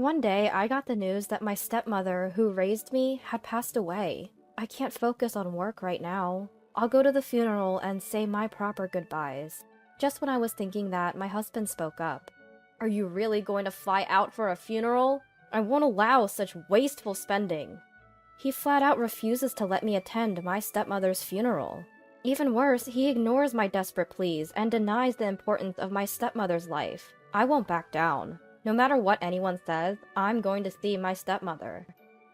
One day, I got the news that my stepmother, who raised me, had passed away. I can't focus on work right now. I'll go to the funeral and say my proper goodbyes. Just when I was thinking that, my husband spoke up. Are you really going to fly out for a funeral? I won't allow such wasteful spending. He flat out refuses to let me attend my stepmother's funeral. Even worse, he ignores my desperate pleas and denies the importance of my stepmother's life. I won't back down. No matter what anyone says, I'm going to see my stepmother.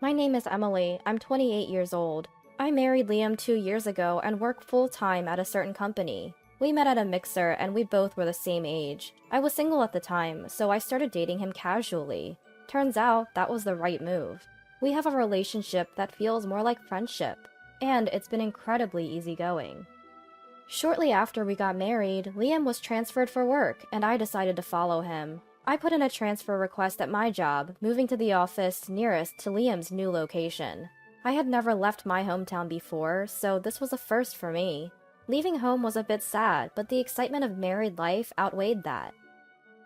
My name is Emily. I'm 28 years old. I married Liam 2 years ago and work full-time at a certain company. We met at a mixer and we both were the same age. I was single at the time, so I started dating him casually. Turns out, that was the right move. We have a relationship that feels more like friendship, and it's been incredibly easygoing. Shortly after we got married, Liam was transferred for work, and I decided to follow him. I put in a transfer request at my job, moving to the office nearest to Liam's new location. I had never left my hometown before, so this was a first for me. Leaving home was a bit sad, but the excitement of married life outweighed that.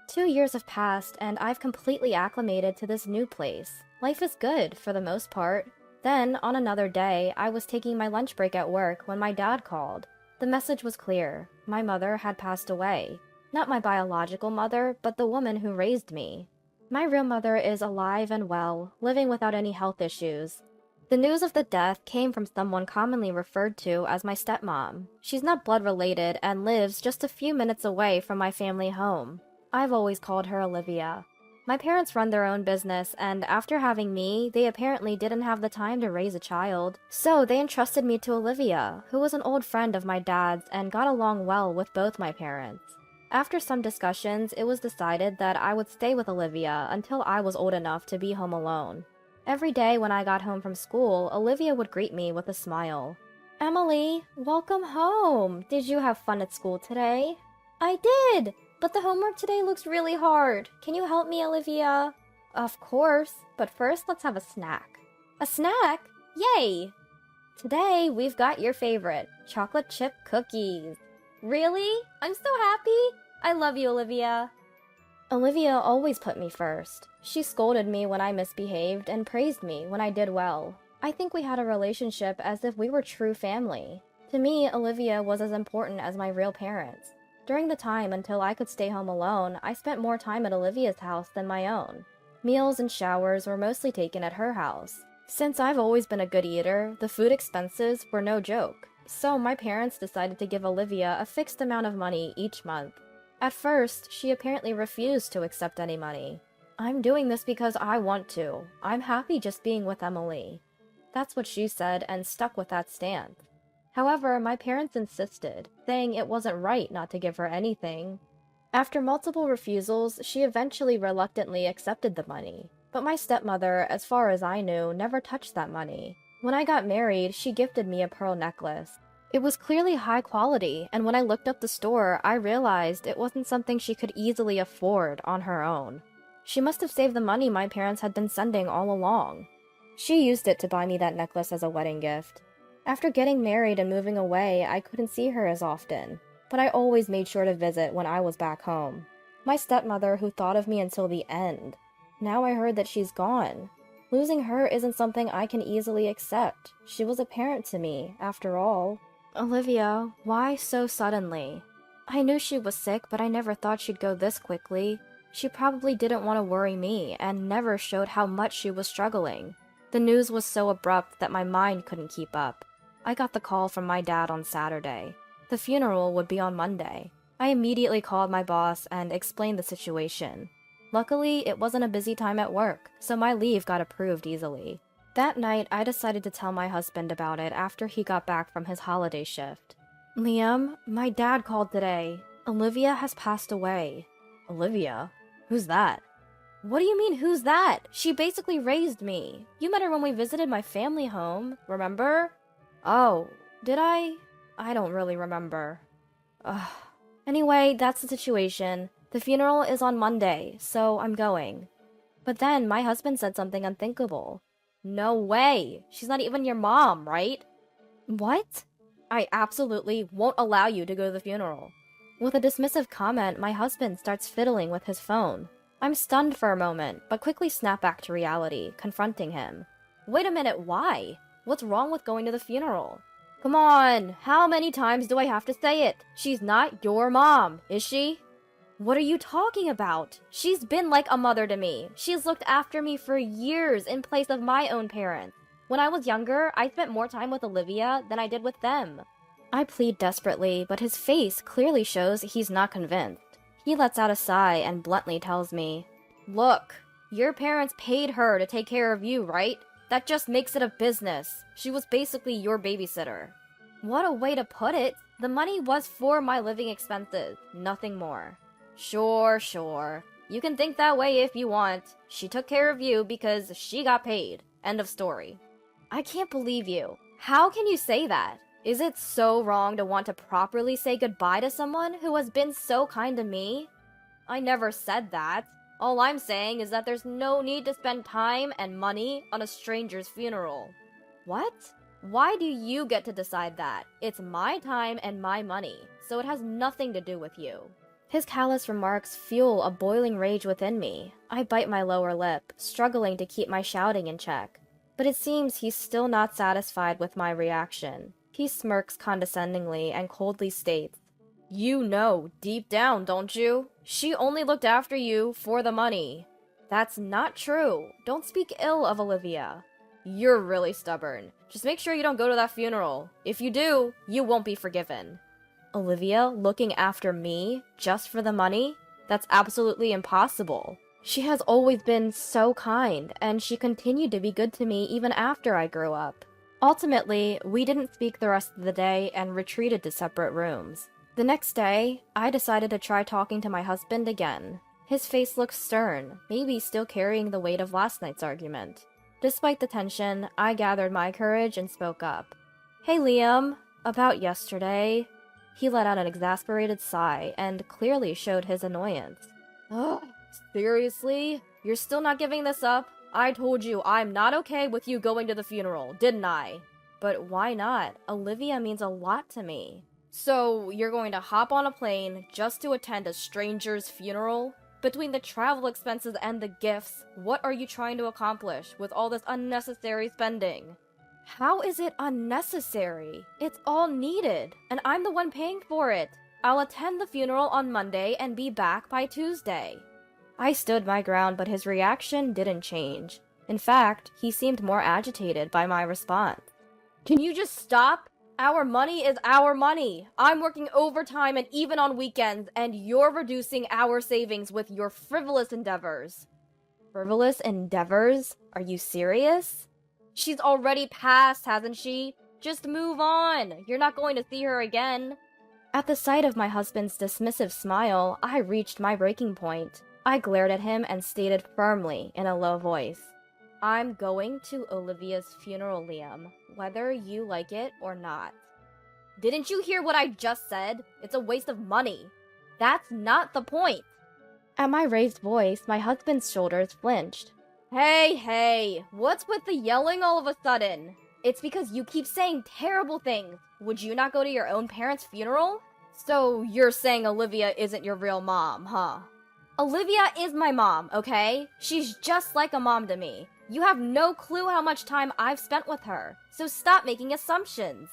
2 years have passed, and I've completely acclimated to this new place. Life is good, for the most part. Then, on another day, I was taking my lunch break at work when my dad called. The message was clear. My mother had passed away. Not my biological mother, but the woman who raised me. My real mother is alive and well, living without any health issues. The news of the death came from someone commonly referred to as my stepmom. She's not blood related and lives just a few minutes away from my family home. I've always called her Olivia. My parents run their own business, and after having me, they apparently didn't have the time to raise a child. So they entrusted me to Olivia, who was an old friend of my dad's and got along well with both my parents. After some discussions, it was decided that I would stay with Olivia until I was old enough to be home alone. Every day when I got home from school, Olivia would greet me with a smile. "Emily, welcome home! Did you have fun at school today?" "I did! But the homework today looks really hard. Can you help me, Olivia?" "Of course, but first let's have a snack." "A snack? Yay! Today we've got your favorite, chocolate chip cookies." "Really? I'm so happy! I love you, Olivia." Olivia always put me first. She scolded me when I misbehaved and praised me when I did well. I think we had a relationship as if we were true family. To me, Olivia was as important as my real parents. During the time until I could stay home alone, I spent more time at Olivia's house than my own. Meals and showers were mostly taken at her house. Since I've always been a good eater, the food expenses were no joke. So my parents decided to give Olivia a fixed amount of money each month. At first, she apparently refused to accept any money. "I'm doing this because I want to. I'm happy just being with Emily." That's what she said and stuck with that stance. However, my parents insisted, saying it wasn't right not to give her anything. After multiple refusals, she eventually reluctantly accepted the money. But my stepmother, as far as I knew, never touched that money. When I got married, she gifted me a pearl necklace. It was clearly high quality, and when I looked up the store, I realized it wasn't something she could easily afford on her own. She must have saved the money my parents had been sending all along. She used it to buy me that necklace as a wedding gift. After getting married and moving away, I couldn't see her as often, but I always made sure to visit when I was back home. My stepmother who thought of me until the end. Now I heard that she's gone. Losing her isn't something I can easily accept. She was a parent to me, after all. Olivia, why so suddenly? I knew she was sick, but I never thought she'd go this quickly. She probably didn't want to worry me, and never showed how much she was struggling. The news was so abrupt that my mind couldn't keep up. I got the call from my dad on Saturday. The funeral would be on Monday. I immediately called my boss and explained the situation. Luckily, it wasn't a busy time at work, so my leave got approved easily. That night, I decided to tell my husband about it after he got back from his holiday shift. "Liam, my dad called today. Olivia has passed away." "Olivia? Who's that?" "What do you mean, who's that? She basically raised me. You met her when we visited my family home, remember?" "Oh, did I? I don't really remember." Ugh. Anyway, that's the situation. The funeral is on Monday, so I'm going. But then my husband said something unthinkable. "No way! She's not even your mom, right?" "What?" "I absolutely won't allow you to go to the funeral." With a dismissive comment, my husband starts fiddling with his phone. I'm stunned for a moment, but quickly snap back to reality, confronting him. Wait a minute, why? What's wrong with going to the funeral? Come on, how many times do I have to say it? She's not your mom, is she? What are you talking about? She's been like a mother to me. She's looked after me for years in place of my own parents. When I was younger, I spent more time with Olivia than I did with them. I plead desperately, but his face clearly shows he's not convinced. He lets out a sigh and bluntly tells me, Look, your parents paid her to take care of you, right? That just makes it a business. She was basically your babysitter. What a way to put it. The money was for my living expenses, nothing more. Sure. You can think that way if you want. She took care of you because she got paid. End of story. I can't believe you. How can you say that? Is it so wrong to want to properly say goodbye to someone who has been so kind to me? I never said that. All I'm saying is that there's no need to spend time and money on a stranger's funeral. What? Why do you get to decide that? It's my time and my money, so it has nothing to do with you. His callous remarks fuel a boiling rage within me. I bite my lower lip, struggling to keep my shouting in check. But it seems he's still not satisfied with my reaction. He smirks condescendingly and coldly states, You know, deep down, don't you? She only looked after you for the money. That's not true. Don't speak ill of Olivia. You're really stubborn. Just make sure you don't go to that funeral. If you do, you won't be forgiven. Olivia looking after me just for the money? That's absolutely impossible. She has always been so kind, and she continued to be good to me even after I grew up. Ultimately, we didn't speak the rest of the day and retreated to separate rooms. The next day, I decided to try talking to my husband again. His face looked stern, maybe still carrying the weight of last night's argument. Despite the tension, I gathered my courage and spoke up. Hey Liam, about yesterday. He let out an exasperated sigh and clearly showed his annoyance. Ugh, seriously? You're still not giving this up? I told you I'm not okay with you going to the funeral, didn't I? But why not? Olivia means a lot to me. So, you're going to hop on a plane just to attend a stranger's funeral? Between the travel expenses and the gifts, what are you trying to accomplish with all this unnecessary spending? How is it unnecessary? It's all needed, and I'm the one paying for it. I'll attend the funeral on Monday and be back by Tuesday. I stood my ground, but his reaction didn't change. In fact, he seemed more agitated by my response. Can you just stop? Our money is our money. I'm working overtime and even on weekends, and you're reducing our savings with your frivolous endeavors. Frivolous endeavors? Are you serious? She's already passed, hasn't she? Just move on. You're not going to see her again. At the sight of my husband's dismissive smile, I reached my breaking point. I glared at him and stated firmly in a low voice, I'm going to Olivia's funeral, Liam, whether you like it or not. Didn't you hear what I just said? It's a waste of money. That's not the point. At my raised voice, my husband's shoulders flinched. Hey, what's with the yelling all of a sudden? It's because you keep saying terrible things. Would you not go to your own parents' funeral? So you're saying Olivia isn't your real mom, huh? Olivia is my mom, okay? She's just like a mom to me. You have no clue how much time I've spent with her, so stop making assumptions.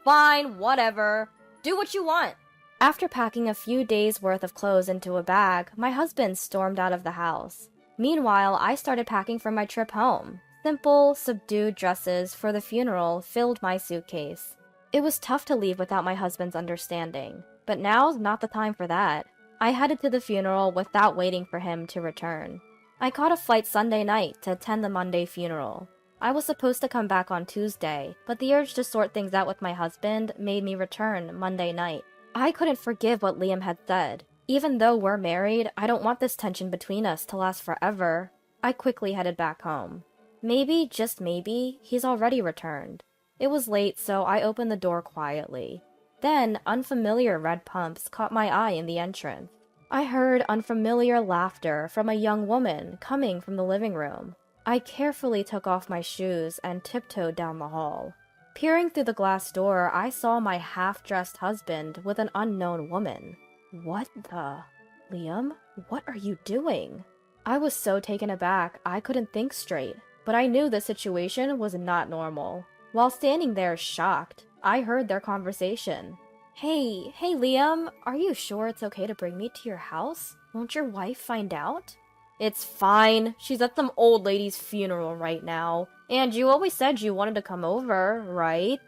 Fine, whatever. Do what you want. After packing a few days' worth of clothes into a bag, my husband stormed out of the house. Meanwhile, I started packing for my trip home. Simple, subdued dresses for the funeral filled my suitcase. It was tough to leave without my husband's understanding, but now's not the time for that. I headed to the funeral without waiting for him to return. I caught a flight Sunday night to attend the Monday funeral. I was supposed to come back on Tuesday, but the urge to sort things out with my husband made me return Monday night. I couldn't forgive what Liam had said. Even though we're married, I don't want this tension between us to last forever. I quickly headed back home. Maybe, just maybe, he's already returned. It was late, so I opened the door quietly. Then, unfamiliar red pumps caught my eye in the entrance. I heard unfamiliar laughter from a young woman coming from the living room. I carefully took off my shoes and tiptoed down the hall. Peering through the glass door, I saw my half-dressed husband with an unknown woman. What the... Liam, what are you doing? I was so taken aback I couldn't think straight, but I knew the situation was not normal. While standing there shocked, I heard their conversation. Hey, Liam, are you sure it's okay to bring me to your house? Won't your wife find out? It's fine. She's at some old lady's funeral right now. And you always said you wanted to come over, right?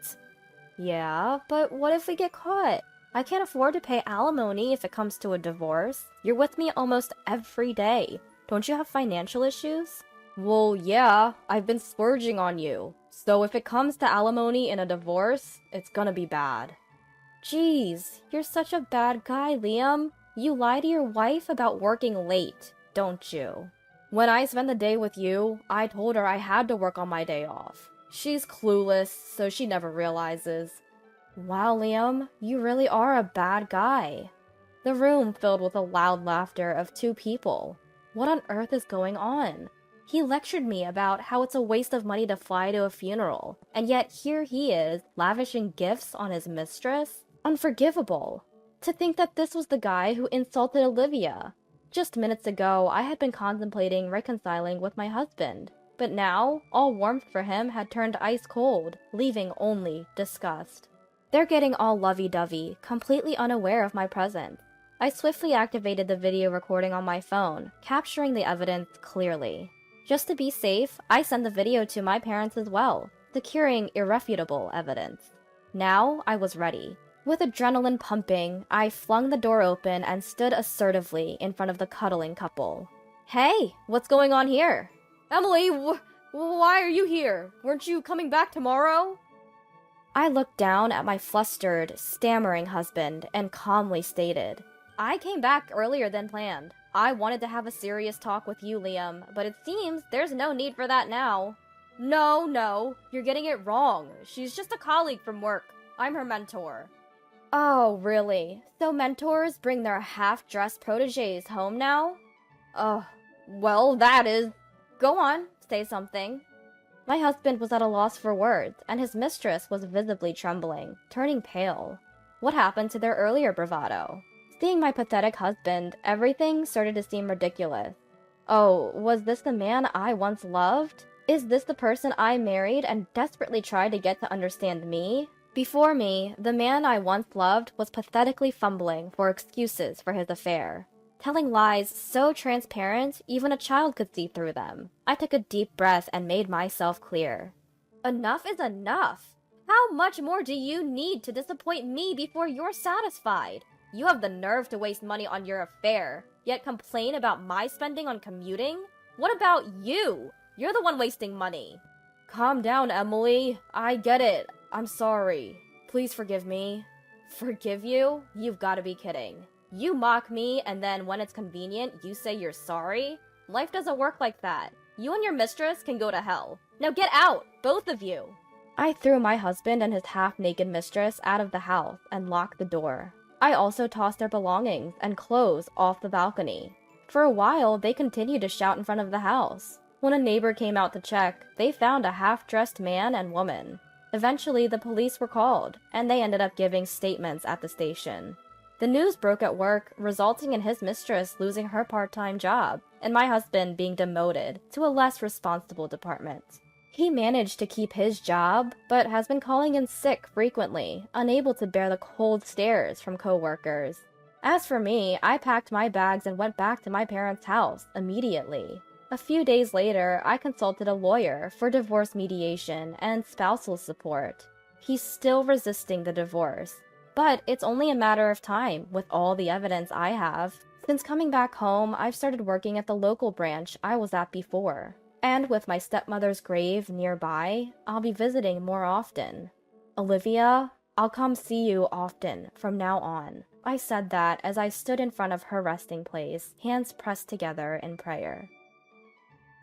Yeah, but what if we get caught? I can't afford to pay alimony if it comes to a divorce. You're with me almost every day. Don't you have financial issues? Well, yeah, I've been splurging on you. So if it comes to alimony in a divorce, it's gonna be bad. Jeez, you're such a bad guy, Liam. You lie to your wife about working late, don't you? When I spend the day with you, I told her I had to work on my day off. She's clueless, so she never realizes. Wow, Liam, you really are a bad guy. The room filled with the loud laughter of two people. What on earth is going on? He lectured me about how it's a waste of money to fly to a funeral, and yet here he is, lavishing gifts on his mistress? Unforgivable. To think that this was the guy who insulted Olivia. Just minutes ago, I had been contemplating reconciling with my husband, but now, all warmth for him had turned ice cold, leaving only disgust. They're getting all lovey-dovey, completely unaware of my presence. I swiftly activated the video recording on my phone, capturing the evidence clearly. Just to be safe, I sent the video to my parents as well, securing irrefutable evidence. Now, I was ready. With adrenaline pumping, I flung the door open and stood assertively in front of the cuddling couple. Hey, what's going on here? Emily, why are you here? Weren't you coming back tomorrow? I looked down at my flustered, stammering husband and calmly stated, I came back earlier than planned. I wanted to have a serious talk with you, Liam, but it seems there's no need for that now. No, you're getting it wrong. She's just a colleague from work. I'm her mentor. Oh, really? So mentors bring their half-dressed protégés home now? Well, that is... Go on, say something. My husband was at a loss for words, and his mistress was visibly trembling, turning pale. What happened to their earlier bravado? Seeing my pathetic husband, everything started to seem ridiculous. Oh, was this the man I once loved? Is this the person I married and desperately tried to get to understand me? Before me, the man I once loved was pathetically fumbling for excuses for his affair, telling lies so transparent even a child could see through them. I took a deep breath and made myself clear. Enough is enough! How much more do you need to disappoint me before you're satisfied? You have the nerve to waste money on your affair, yet complain about my spending on commuting? What about you? You're the one wasting money. Calm down, Emily. I get it. I'm sorry. Please forgive me. Forgive you? You've got to be kidding. You mock me, and then when it's convenient, you say you're sorry? Life doesn't work like that. You and your mistress can go to hell. Now get out, both of you! I threw my husband and his half-naked mistress out of the house and locked the door. I also tossed their belongings and clothes off the balcony. For a while, they continued to shout in front of the house. When a neighbor came out to check, they found a half-dressed man and woman. Eventually, the police were called, and they ended up giving statements at the station. The news broke at work, resulting in his mistress losing her part-time job, and my husband being demoted to a less responsible department. He managed to keep his job, but has been calling in sick frequently, unable to bear the cold stares from coworkers. As for me, I packed my bags and went back to my parents' house immediately. A few days later, I consulted a lawyer for divorce mediation and spousal support. He's still resisting the divorce, but it's only a matter of time with all the evidence I have. Since coming back home, I've started working at the local branch I was at before. And with my stepmother's grave nearby, I'll be visiting more often. Olivia, I'll come see you often from now on. I said that as I stood in front of her resting place, hands pressed together in prayer.